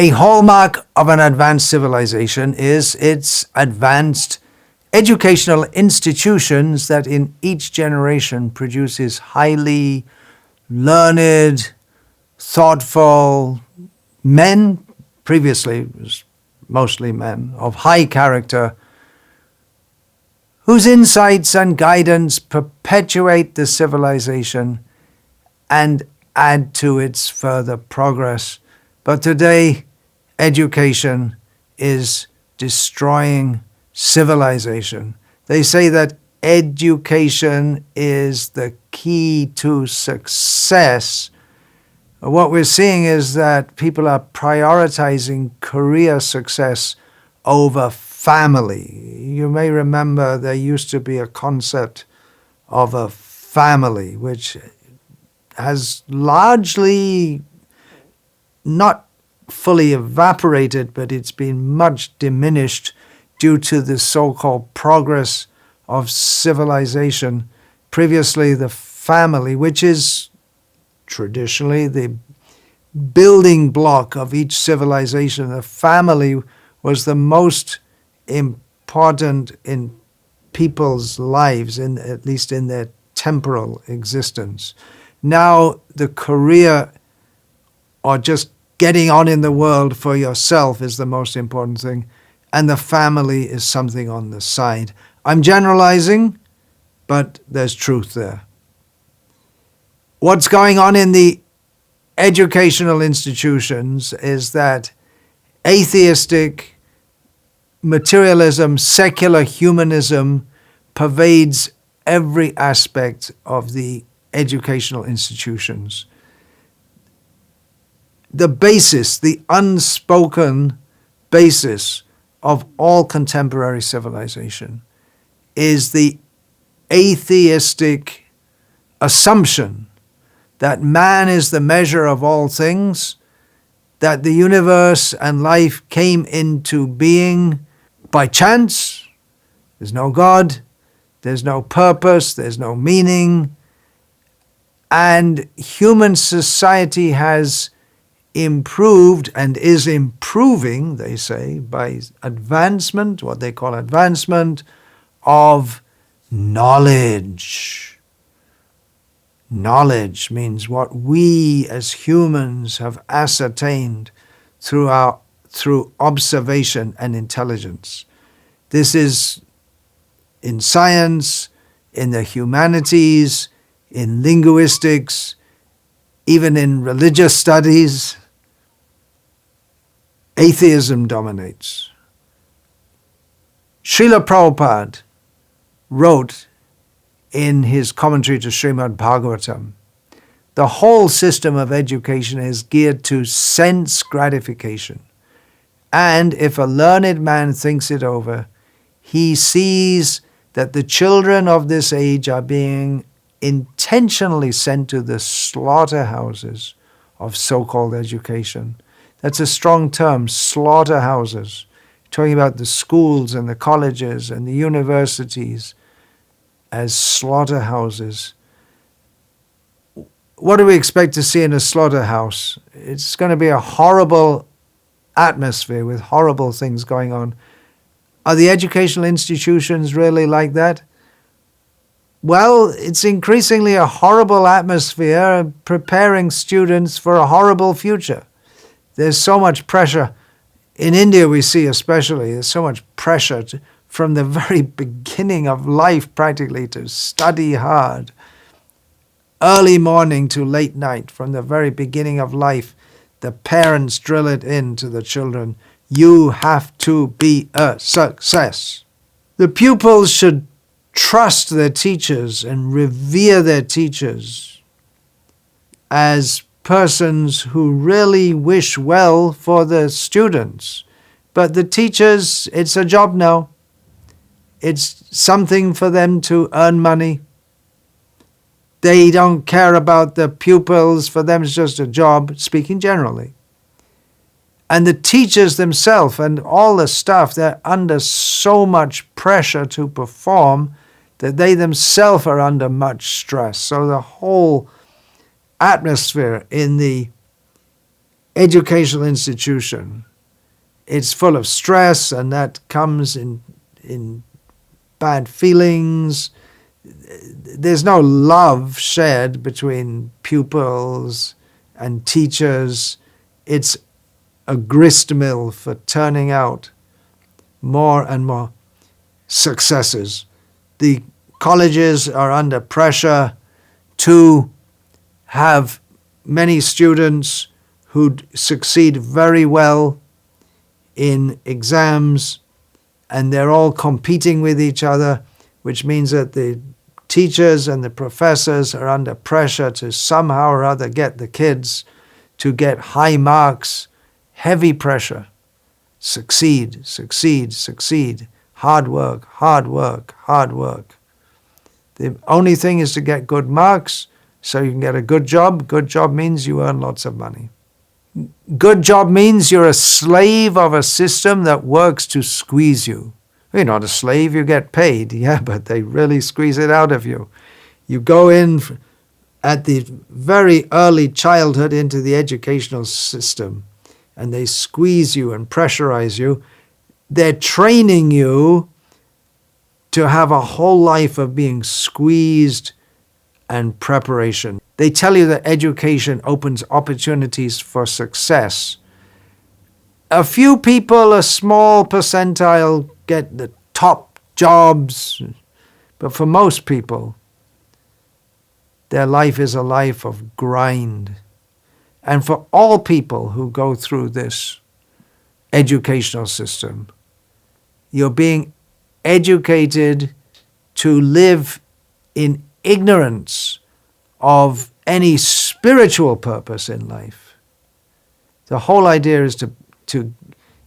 A hallmark of an advanced civilization is its advanced educational institutions that in each generation produces highly learned, thoughtful men, previously it was mostly men, of high character, whose insights and guidance perpetuate the civilization and add to its further progress. But today, education is destroying civilization. They say that education is the key to success. What we're seeing is that people are prioritizing career success over family. You may remember there used to be a concept of a family, which has largely not fully evaporated, but it's been much diminished due to the so-called progress of civilization. Previously, the family, which is traditionally the building block of each civilization, the family was the most important in people's lives, at least in their temporal existence. Now the career, or just getting on in the world for yourself, is the most important thing, and the family is something on the side. I'm generalizing, but there's truth there. What's going on in the educational institutions is that atheistic materialism, secular humanism pervades every aspect of the educational institutions. The basis, the unspoken basis of all contemporary civilization is the atheistic assumption that man is the measure of all things, that the universe and life came into being by chance. There's no God, there's no purpose, there's no meaning, and human society has improved and is improving, they say, by advancement, what they call advancement of knowledge. Knowledge means what we as humans have ascertained through observation and intelligence. This is in science, in the humanities, in linguistics, even in religious studies. Atheism dominates. Srila Prabhupada wrote in his commentary to Srimad Bhagavatam, the whole system of education is geared to sense gratification. And if a learned man thinks it over, he sees that the children of this age are being intentionally sent to the slaughterhouses of so-called education. That's a strong term, slaughterhouses. Talking about the schools and the colleges and the universities as slaughterhouses. What do we expect to see in a slaughterhouse? It's going to be a horrible atmosphere with horrible things going on. Are the educational institutions really like that? Well, it's increasingly a horrible atmosphere preparing students for a horrible future. There's so much pressure. In India, we see especially, there's so much pressure from the very beginning of life practically to study hard. Early morning to late night, from the very beginning of life, the parents drill it into the children. You have to be a success. The pupils should trust their teachers and revere their teachers as persons who really wish well for the students. But the teachers, it's a job now. It's something for them to earn money. They don't care about the pupils. For them, it's just a job, speaking generally. And the teachers themselves and all the staff, they're under so much pressure to perform that they themselves are under much stress. So the whole atmosphere in the educational institution, it's full of stress, and that comes in bad feelings. There's no love shared between pupils and teachers. It's a grist mill for turning out more and more successes. The colleges are under pressure to have many students who succeed very well in exams, and they're all competing with each other, which means that the teachers and the professors are under pressure to somehow or other get the kids to get high marks, heavy pressure. Succeed, succeed, succeed. Hard work, hard work, hard work. The only thing is to get good marks so you can get a good job. Good job means you earn lots of money. Good job means you're a slave of a system that works to squeeze you. You're not a slave, you get paid. Yeah, but they really squeeze it out of you. You go in at the very early childhood into the educational system, and they squeeze you and pressurize you. They're training you to have a whole life of being squeezed and preparation. They tell you that education opens opportunities for success. A few people, a small percentile, get the top jobs, but for most people, their life is a life of grind. And for all people who go through this educational system, you're being educated to live in ignorance of any spiritual purpose in life. The whole idea is to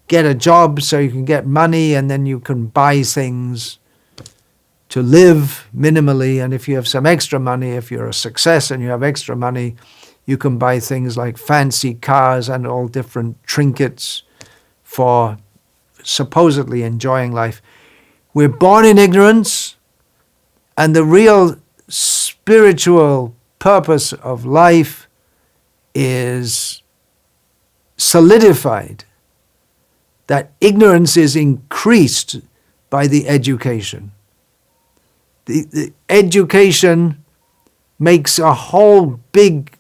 get a job so you can get money, and then you can buy things to live minimally. And if you have some extra money, if you're a success and you have extra money, you can buy things like fancy cars and all different trinkets for supposedly enjoying life. We're born in ignorance, and the real spiritual purpose of life is solidified. That ignorance is increased by the education. The education makes a whole big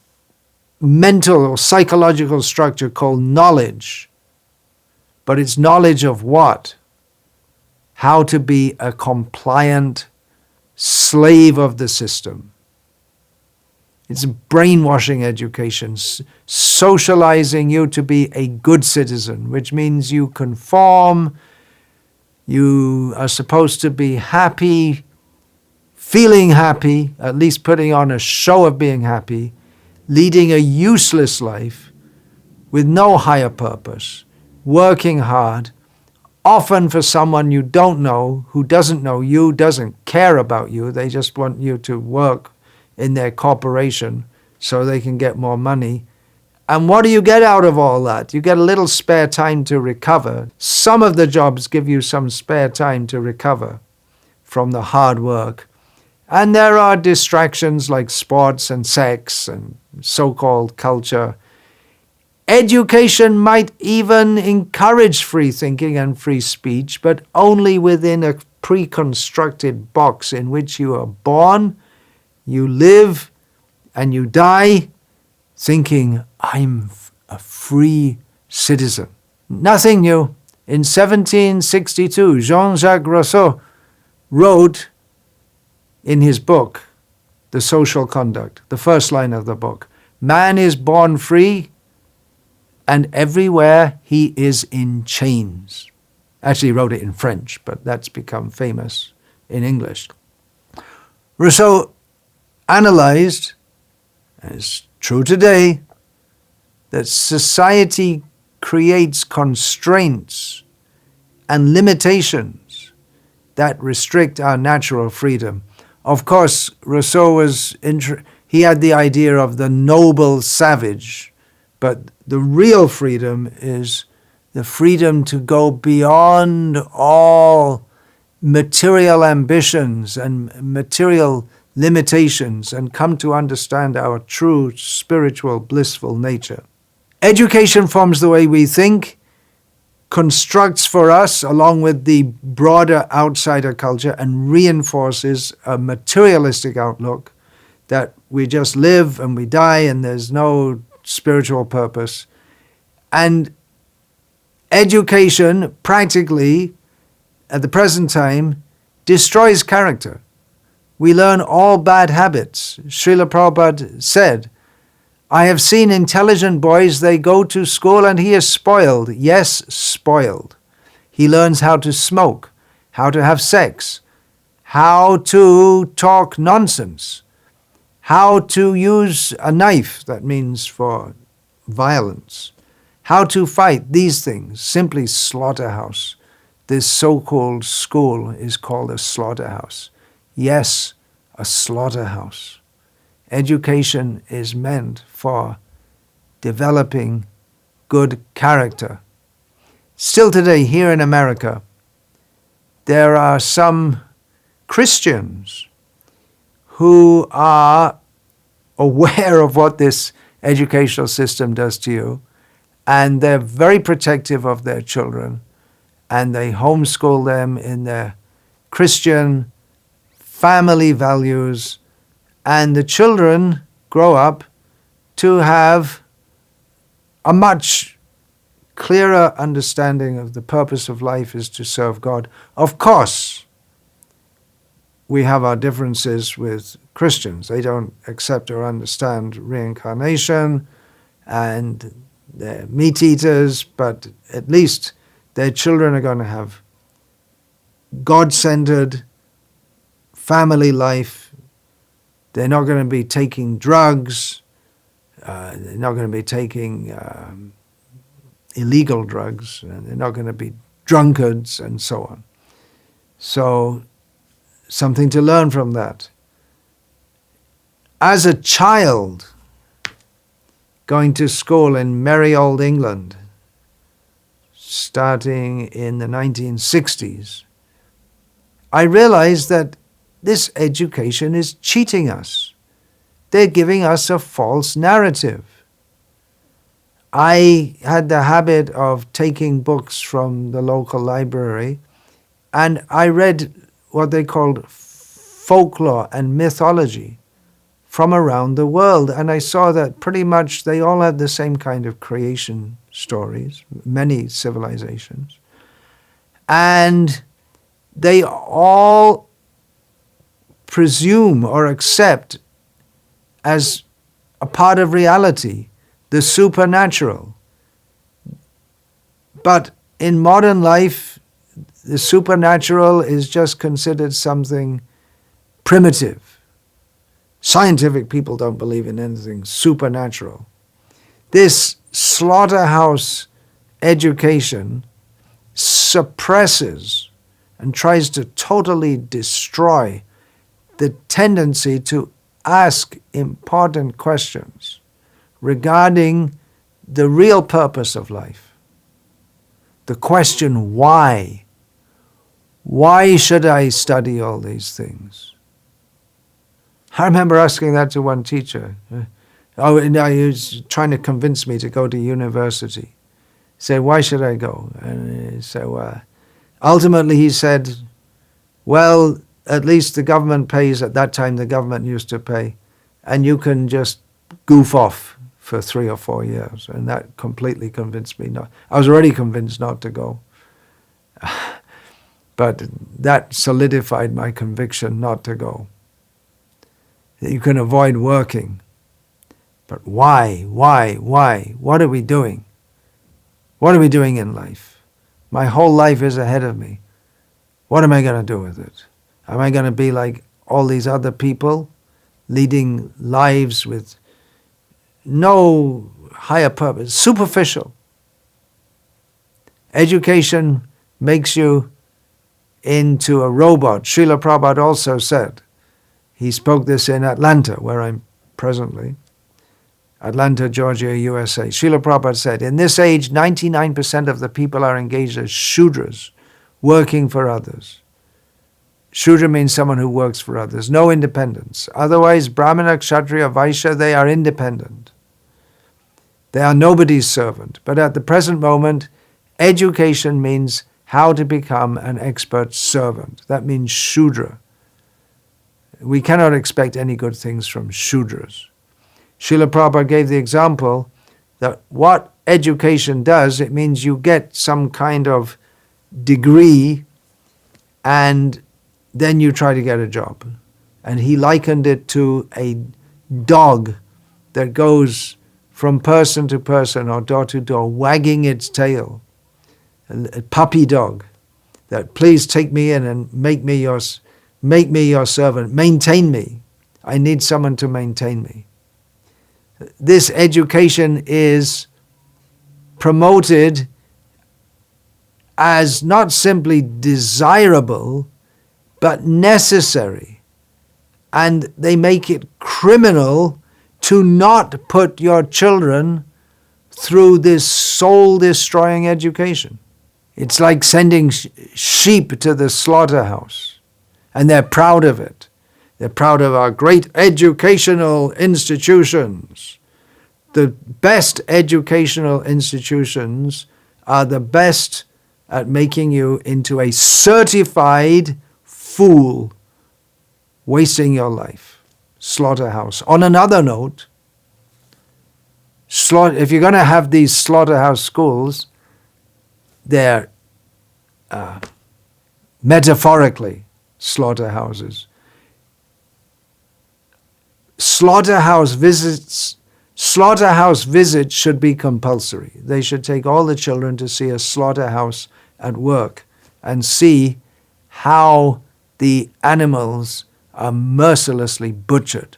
mental or psychological structure called knowledge. But it's knowledge of what? How to be a compliant slave of the system. It's brainwashing education, socializing you to be a good citizen, which means you conform, you are supposed to be happy, feeling happy, at least putting on a show of being happy, leading a useless life with no higher purpose, working hard, often for someone you don't know, who doesn't know you, doesn't care about you. They just want you to work in their corporation so they can get more money. And what do you get out of all that? You get a little spare time to recover. Some of the jobs give you some spare time to recover from the hard work. And there are distractions like sports and sex and so-called culture. Education might even encourage free thinking and free speech, but only within a pre-constructed box in which you are born, you live, and you die thinking, I'm a free citizen. Nothing new. In 1762, Jean-Jacques Rousseau wrote in his book, The Social Conduct, the first line of the book, man is born free, and everywhere he is in chains. Actually, he wrote it in French, but that's become famous in English. Rousseau analyzed, and it's true today, that society creates constraints and limitations that restrict our natural freedom. Of course, Rousseau he had the idea of the noble savage, but the real freedom is the freedom to go beyond all material ambitions and material limitations and come to understand our true spiritual blissful nature. Education forms the way we think, constructs for us along with the broader outsider culture, and reinforces a materialistic outlook that we just live and we die and there's no spiritual purpose. And education practically at the present time destroys character. We learn all bad habits. Srila Prabhupada said, I have seen intelligent boys, they go to school and he is spoiled. Yes, spoiled. He learns how to smoke, how to have sex, how to talk nonsense, how to use a knife, that means for violence, how to fight, these things, simply slaughterhouse. This so-called school is called a slaughterhouse. Yes, a slaughterhouse. Education is meant for developing good character. Still today, here in America, there are some Christians who are aware of what this educational system does to you, and they're very protective of their children, and they homeschool them in their Christian family values, and the children grow up to have a much clearer understanding of the purpose of life is to serve God. Of course, we have our differences with Christians. They don't accept or understand reincarnation, and they're meat eaters, but at least their children are going to have God-centered family life. They're not going to be taking drugs. They're not going to be taking illegal drugs. They're not going to be drunkards and so on. So, something to learn from that. As a child, going to school in merry old England, starting in the 1960s, I realized that this education is cheating us. They're giving us a false narrative. I had the habit of taking books from the local library, and I read what they called folklore and mythology from around the world, and I saw that pretty much they all had the same kind of creation stories, many civilizations, and they all presume or accept as a part of reality the supernatural. But in modern life, the supernatural is just considered something primitive. Scientific people don't believe in anything supernatural. This slaughterhouse education suppresses and tries to totally destroy the tendency to ask important questions regarding the real purpose of life. The question, why? Why should I study all these things? I remember asking that to one teacher. No, he was trying to convince me to go to university. He said, why should I go? And so ultimately he said, well, at least the government pays. At that time the government used to pay, and you can just goof off for 3 or 4 years. And that completely convinced me not. I was already convinced not to go. But that solidified my conviction not to go. You can avoid working. But why? What are we doing? What are we doing in life? My whole life is ahead of me. What am I going to do with it? Am I going to be like all these other people, leading lives with no higher purpose, superficial? Education makes you into a robot. Srila Prabhupada also said, he spoke this in Atlanta, where I'm presently, Atlanta, Georgia, USA. Srila Prabhupada said, in this age, 99% of the people are engaged as Shudras, working for others. Shudra means someone who works for others, no independence. Otherwise, Brahmana, Kshatriya, Vaishya, they are independent. They are nobody's servant. But at the present moment, education means how to become an expert servant. That means Shudra. We cannot expect any good things from Shudras. Srila Prabhupada gave the example that what education does, it means you get some kind of degree and then you try to get a job. And he likened it to a dog that goes from person to person or door to door, wagging its tail. A puppy dog that, please take me in and make me your servant, maintain me. I need someone to maintain me. This education is promoted as not simply desirable, but necessary. And they make it criminal to not put your children through this soul-destroying education. It's like sending sheep to the slaughterhouse, and they're proud of it. They're proud of our great educational institutions. The best educational institutions are the best at making you into a certified fool, wasting your life. Slaughterhouse. On another note, if you're going to have these slaughterhouse schools, they're metaphorically slaughterhouses. Slaughterhouse visits should be compulsory. They should take all the children to see a slaughterhouse at work and see how the animals are mercilessly butchered.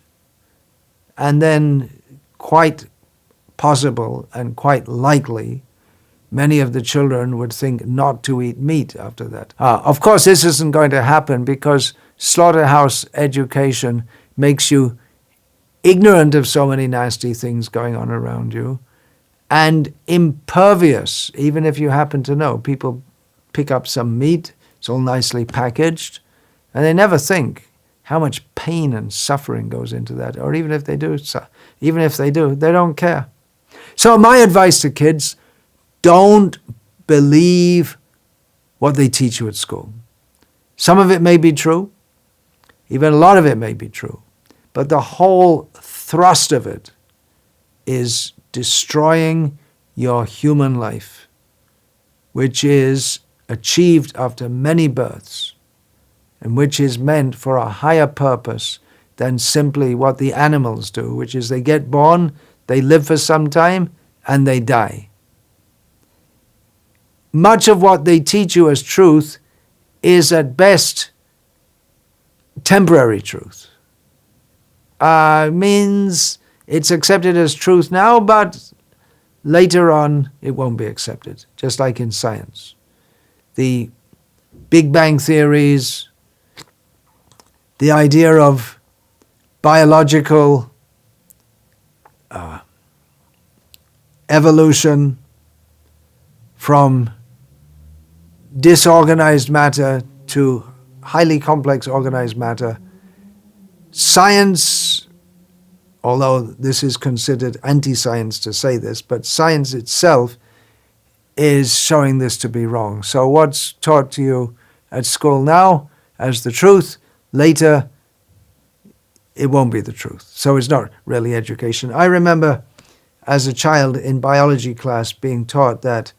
And then quite possible and quite likely, many of the children would think not to eat meat after that. Of course, this isn't going to happen because slaughterhouse education makes you ignorant of so many nasty things going on around you and impervious, even if you happen to know. People pick up some meat, it's all nicely packaged, and they never think how much pain and suffering goes into that. Or even if they do, they don't care. So my advice to kids, don't believe what they teach you at school. Some of it may be true, even a lot of it may be true, but the whole thrust of it is destroying your human life, which is achieved after many births, and which is meant for a higher purpose than simply what the animals do, which is they get born, they live for some time, and they die. Much of what they teach you as truth is at best temporary truth. Means it's accepted as truth now, but later on it won't be accepted, just like in science. The Big Bang theories, the idea of biological evolution from disorganized matter to highly complex organized matter. Science, although this is considered anti-science to say this, but science itself is showing this to be wrong. So what's taught to you at school now as the truth, later it won't be the truth. So it's not really education. I remember as a child in biology class being taught that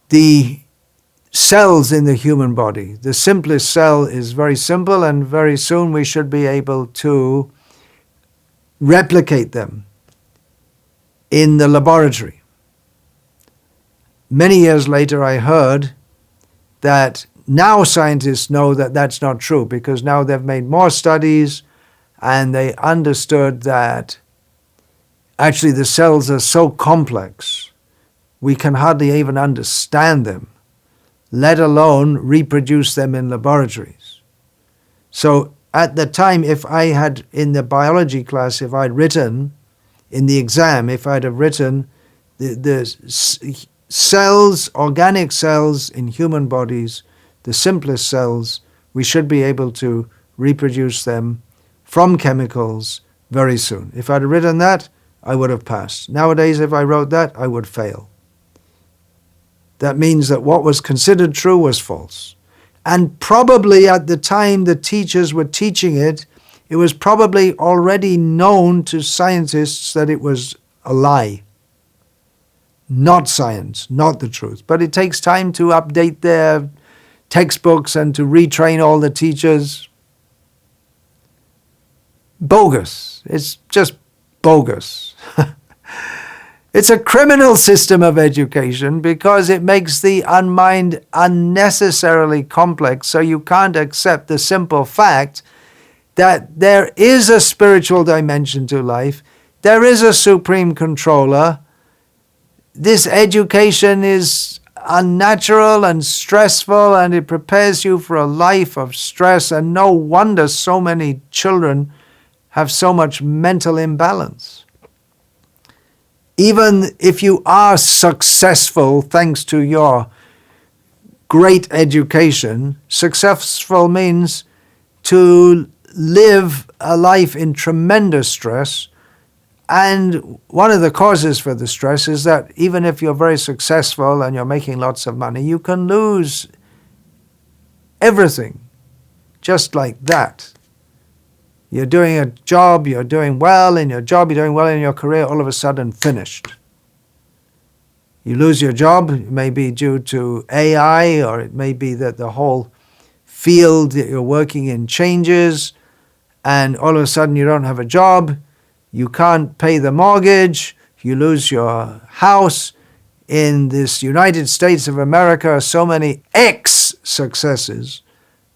the cells in the human body, the simplest cell is very simple, and very soon we should be able to replicate them in the laboratory. Many years later I heard that now scientists know that that's not true, because now they've made more studies and they understood that actually the cells are so complex we can hardly even understand them, let alone reproduce them in laboratories. So at the time, if I had, in the biology class, if I'd written, in the exam, if I'd have written the cells, organic cells in human bodies, the simplest cells, we should be able to reproduce them from chemicals very soon. If I'd have written that, I would have passed. Nowadays, if I wrote that, I would fail. That means that what was considered true was false. And probably at the time the teachers were teaching it, it was probably already known to scientists that it was a lie. Not science, not the truth. But it takes time to update their textbooks and to retrain all the teachers. Bogus. It's just bogus. It's a criminal system of education because it makes the mind unnecessarily complex, so you can't accept the simple fact that there is a spiritual dimension to life, there is a supreme controller. This education is unnatural and stressful, and it prepares you for a life of stress, and no wonder so many children have so much mental imbalance. Even if you are successful thanks to your great education, successful means to live a life in tremendous stress. And one of the causes for the stress is that even if you're very successful and you're making lots of money, you can lose everything just like that. You're doing a job, you're doing well in your job, you're doing well in your career, all of a sudden finished. You lose your job, it may be due to AI, or it may be that the whole field that you're working in changes, and all of a sudden you don't have a job, you can't pay the mortgage, you lose your house. In this United States of America, so many ex-successes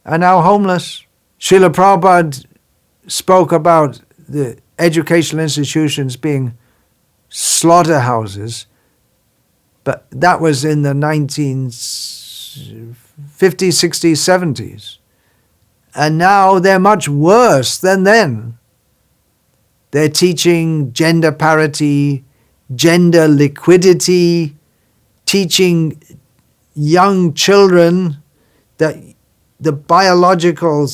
are now homeless. Srila Prabhupada spoke about the educational institutions being slaughterhouses, but that was in the 1950s, 60s, 70s. And now they're much worse than then. They're teaching gender parity, gender liquidity, teaching young children that the biological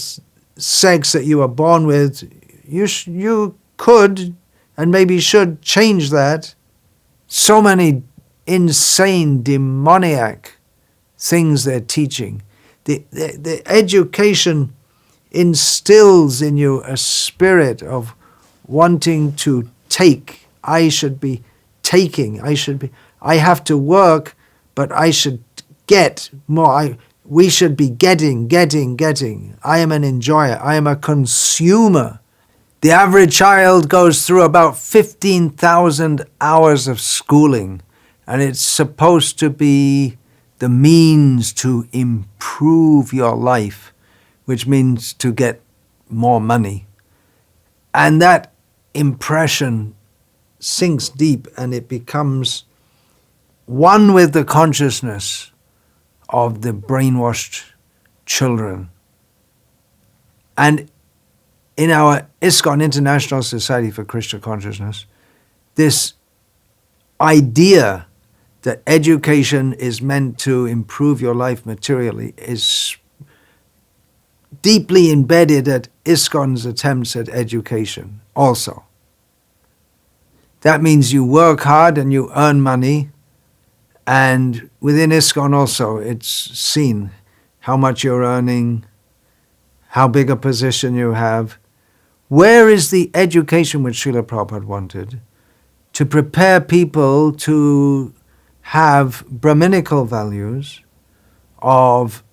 sex that you were born with, you could and maybe should change that. So many insane, demoniac things they're teaching. The education instills in you a spirit of wanting to take. I should be taking. I have to work, but I should get more. We should be getting. I am an enjoyer. I am a consumer. The average child goes through about 15,000 hours of schooling, and it's supposed to be the means to improve your life, which means to get more money. And that impression sinks deep, and it becomes one with the consciousness of the brainwashed children. And in our ISKCON, International Society for Krishna Consciousness, this idea that education is meant to improve your life materially is deeply embedded at ISKCON's attempts at education also. That means you work hard and you earn money, and within ISKCON also it's seen how much you're earning, how big a position you have. Where is the education which Srila Prabhupada wanted to prepare people to have Brahminical values of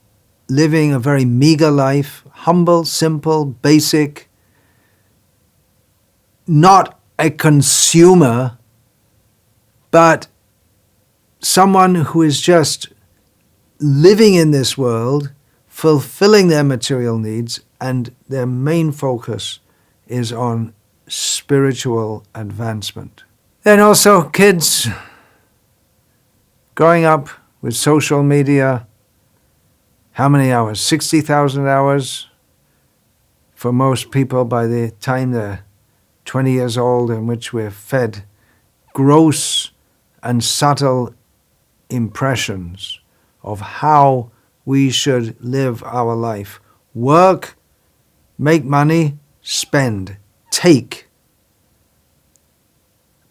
living a very meager life, humble, simple, basic, not a consumer, but someone who is just living in this world, fulfilling their material needs, and their main focus is on spiritual advancement. Then also kids growing up with social media. How many hours? 60,000 hours for most people by the time they're 20 years old, in which we're fed gross and subtle impressions of how we should live our life. Work, make money, spend, take.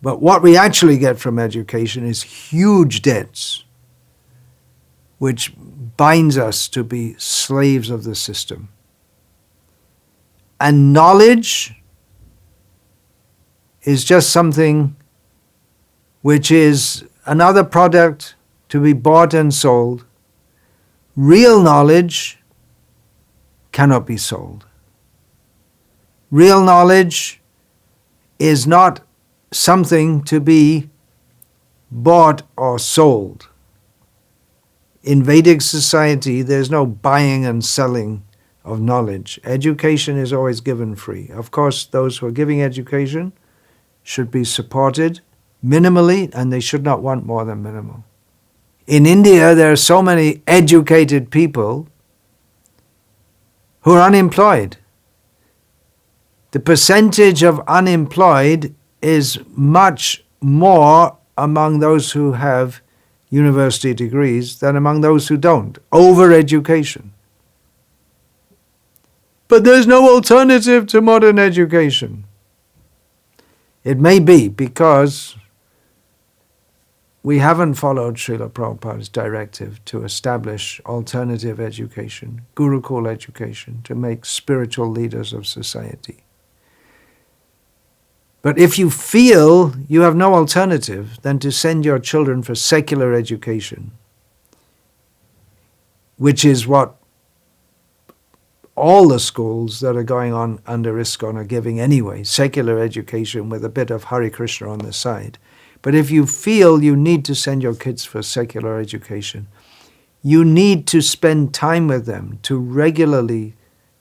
But what we actually get from education is huge debts, which binds us to be slaves of the system. And knowledge is just something which is another product to be bought and sold. Real knowledge cannot be sold. Real knowledge is not something to be bought or sold. In Vedic society, there's no buying and selling of knowledge. Education is always given free. Of course, those who are giving education should be supported minimally, and they should not want more than minimal. In India, there are so many educated people who are unemployed. The percentage of unemployed is much more among those who have university degrees than among those who don't. Overeducation. But there's no alternative to modern education. It may be because we haven't followed Srila Prabhupada's directive to establish alternative education, Gurukul education, to make spiritual leaders of society. But if you feel you have no alternative than to send your children for secular education, which is what all the schools that are going on under ISKCON are giving anyway, secular education with a bit of Hare Krishna on the side. But if you feel you need to send your kids for secular education, you need to spend time with them to regularly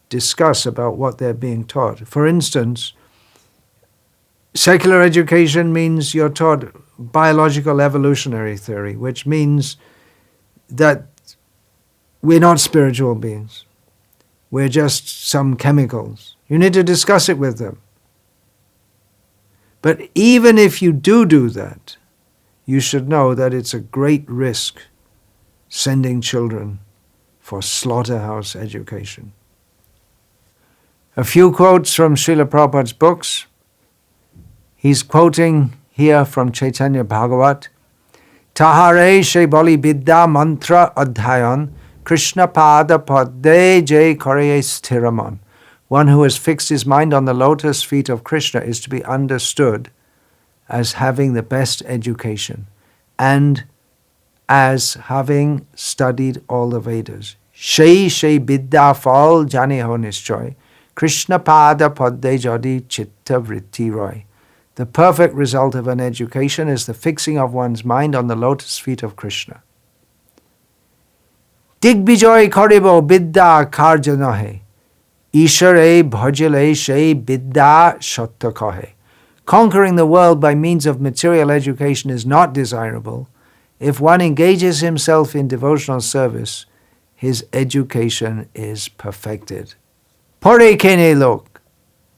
discuss about what they're being taught. For instance, secular education means you're taught biological evolutionary theory, which means that we're not spiritual beings. We're just some chemicals. You need to discuss it with them. But even if you do that, you should know that it's a great risk sending children for slaughterhouse education. A few quotes from Srila Prabhupada's books. He's quoting here from Chaitanya Bhagavat. Tahare she bali vidya mantra adhyayan Krishna pada padde jay kare sthiraman. One who has fixed his mind on the lotus feet of Krishna is to be understood as having the best education and as having studied all the Vedas. Shei vidya fal jane ho nishchoy Krishna pada padde jadi chitta vritti roy. The perfect result of an education is the fixing of one's mind on the lotus feet of Krishna. Digbijoy karibo vidya karja nahe. Ishare bhajale she vidya shatta kahe. Conquering the world by means of material education is not desirable. If one engages himself in devotional service, his education is perfected. Pare kene lok,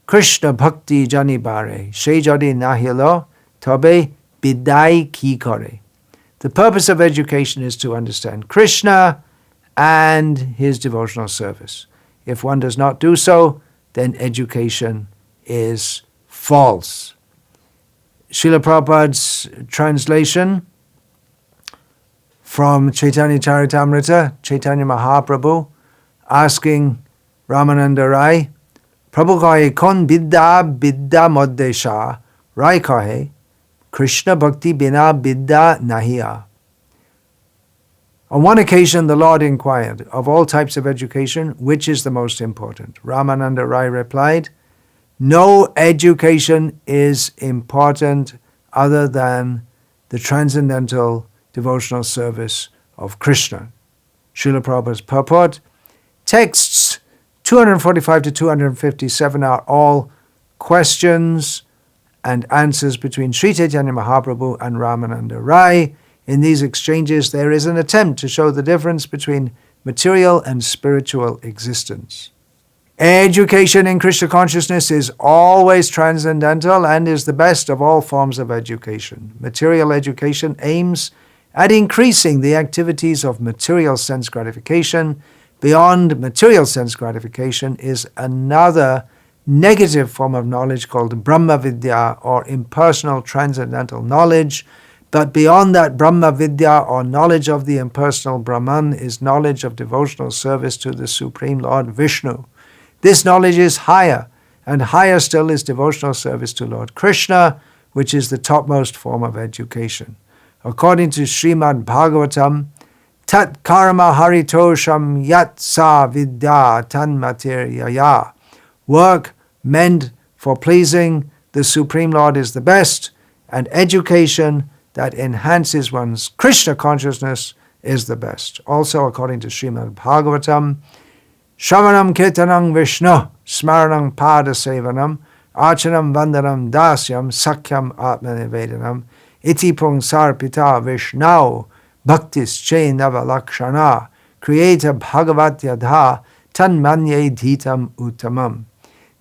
Krishna bhakti jani bare, she jadi nahilo, tobe bidai ki kare. The purpose of education is to understand Krishna and his devotional service. If one does not do so, then education is false. Srila Prabhupada's translation from Caitanya-caritamrta, Chaitanya Mahaprabhu, asking Ramananda Rai, Prabhu kahe kon bidya moddesha, Rai kahe, Krishna bhakti bina bidya nahiya. On one occasion, the Lord inquired, of all types of education, which is the most important? Ramananda Rai replied, no education is important other than the transcendental devotional service of Krishna. Srila Prabhupada's purport, texts 245 to 257 are all questions and answers between Sri Chaitanya Mahaprabhu and Ramananda Rai. In these exchanges, there is an attempt to show the difference between material and spiritual existence. Education in Krishna consciousness is always transcendental and is the best of all forms of education. Material education aims at increasing the activities of material sense gratification. Beyond material sense gratification is another negative form of knowledge called Brahma Vidya, or impersonal transcendental knowledge. But beyond that Brahma Vidya, or knowledge of the impersonal Brahman, is knowledge of devotional service to the Supreme Lord Vishnu. This knowledge is higher, and higher still is devotional service to Lord Krishna, which is the topmost form of education. According to Srimad Bhagavatam, Tat karma haritosham yat sa vidya tan materiaya. Work meant for pleasing the Supreme Lord is the best, and education that enhances one's Krishna consciousness is the best. Also, according to Srimad Bhagavatam, Shravanam Kirtanam Vishnu, Smaranam Pada Sevanam, Archanam Vandanam Dasyam, Sakyam Atmanivedanam, Iti Pungsar Pita Vishnau, Bhaktis Che Navalakshana, Creator Bhagavat Yadha, Tan Manye Dhitam Uttamam.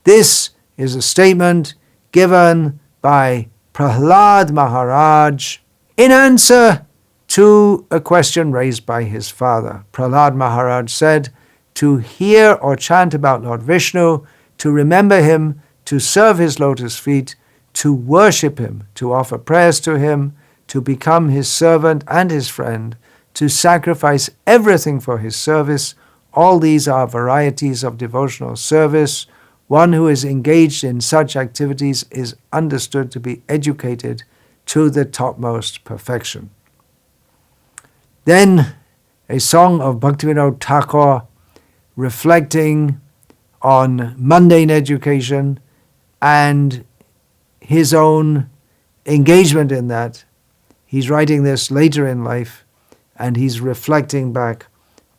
This is a statement given by Prahlad Maharaj in answer to a question raised by his father. Prahlad Maharaj said, to hear or chant about Lord Vishnu, to remember him, to serve his lotus feet, to worship him, to offer prayers to him, to become his servant and his friend, to sacrifice everything for his service, all these are varieties of devotional service. One who is engaged in such activities is understood to be educated to the topmost perfection. Then a song of Bhaktivinoda Thakur reflecting on mundane education and his own engagement in that. He's writing this later in life, and he's reflecting back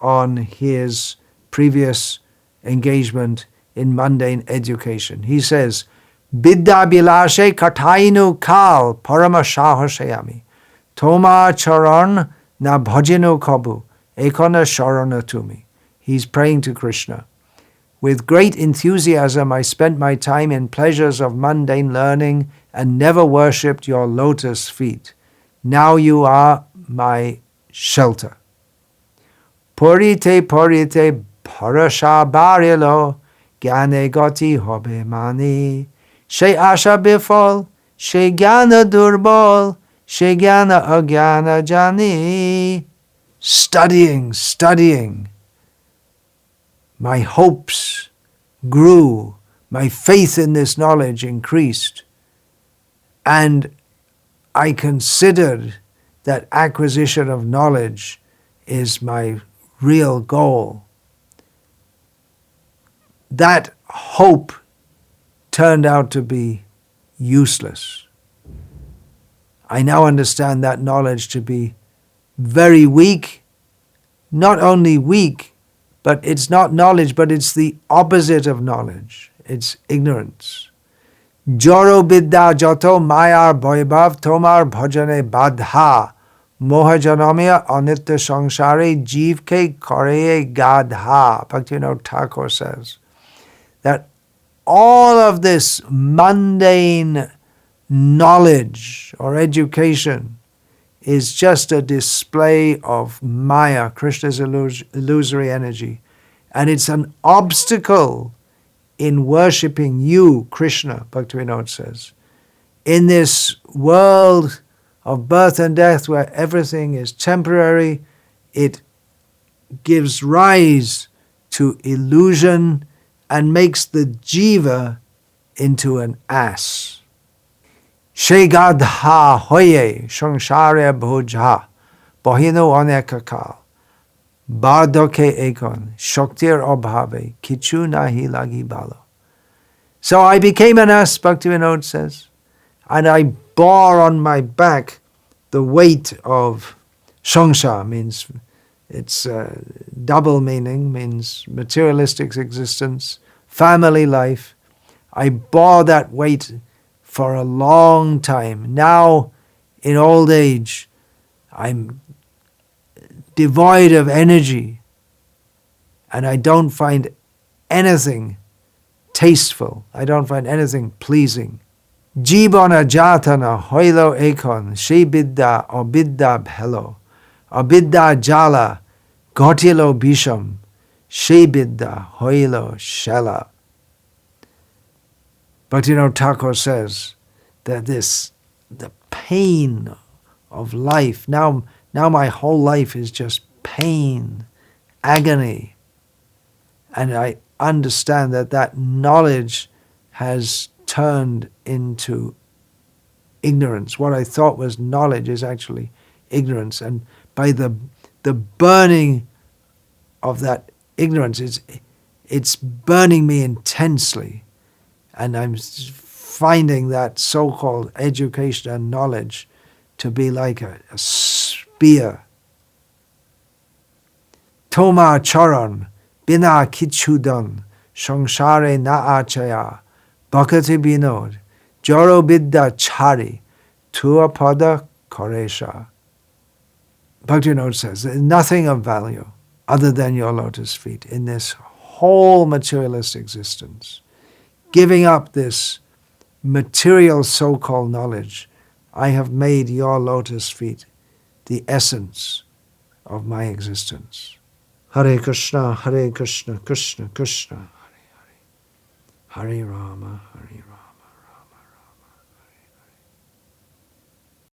on his previous engagement in mundane education. He says, Bidya bilashe katainu kal parama shahashayami toma charan na bhajinu kabu ekona sharana tumi. He's praying to Krishna. With great enthusiasm I spent my time in pleasures of mundane learning and never worshipped your lotus feet. Now you are my shelter. Purite parasha barilo gyane gati hobe mani. She asha bifol, she gyana durbol, she gyana agyana jani. Studying. My hopes grew, my faith in this knowledge increased, and I considered that acquisition of knowledge is my real goal. That hope turned out to be useless. I now understand that knowledge to be very weak, not only weak, but it's not knowledge, but it's the opposite of knowledge. It's ignorance. Joro bidya joto mayar boibhav tomar bhajane badha moha janamya anitya samsare jeev ke kareye gadha. Bhaktivinoda Thakur says that all of this mundane knowledge or education is just a display of Maya, Krishna's illusory energy. And it's an obstacle in worshipping you, Krishna, Bhaktivinoda says. In this world of birth and death where everything is temporary, it gives rise to illusion and makes the jiva into an ass. Shegadha hoye samsare bhujha bahino anekakal bardoke ekon shaktir obhave kichu nahi lagi balo. So I became an ass, Bhaktivinoda says, and I bore on my back the weight of samsara. Means it's double meaning, means materialistic existence, family life. I bore that weight for a long time. Now, in old age, I'm devoid of energy, and I don't find anything tasteful. I don't find anything pleasing. Jibana jatana hoilo ekon she bidda obidda bhelo obidda jala gotilo bisham she bidda hoilo shela. But Thakur says that the pain of life, now my whole life is just pain, agony. And I understand that knowledge has turned into ignorance. What I thought was knowledge is actually ignorance. And by the burning of that ignorance, it's burning me intensely. And I'm finding that so-called education and knowledge to be like a spear. Toma charan bina kichudan shangshare na achaya bhakati binod joro bidda chari tua pada koresha. Bhaktivinoda says there's nothing of value other than your lotus feet in this whole materialist existence. Giving up this material so-called knowledge, I have made your lotus feet the essence of my existence. Hare Krishna, Krishna Krishna, Hare Hare, Hare Rama, Hare Rama.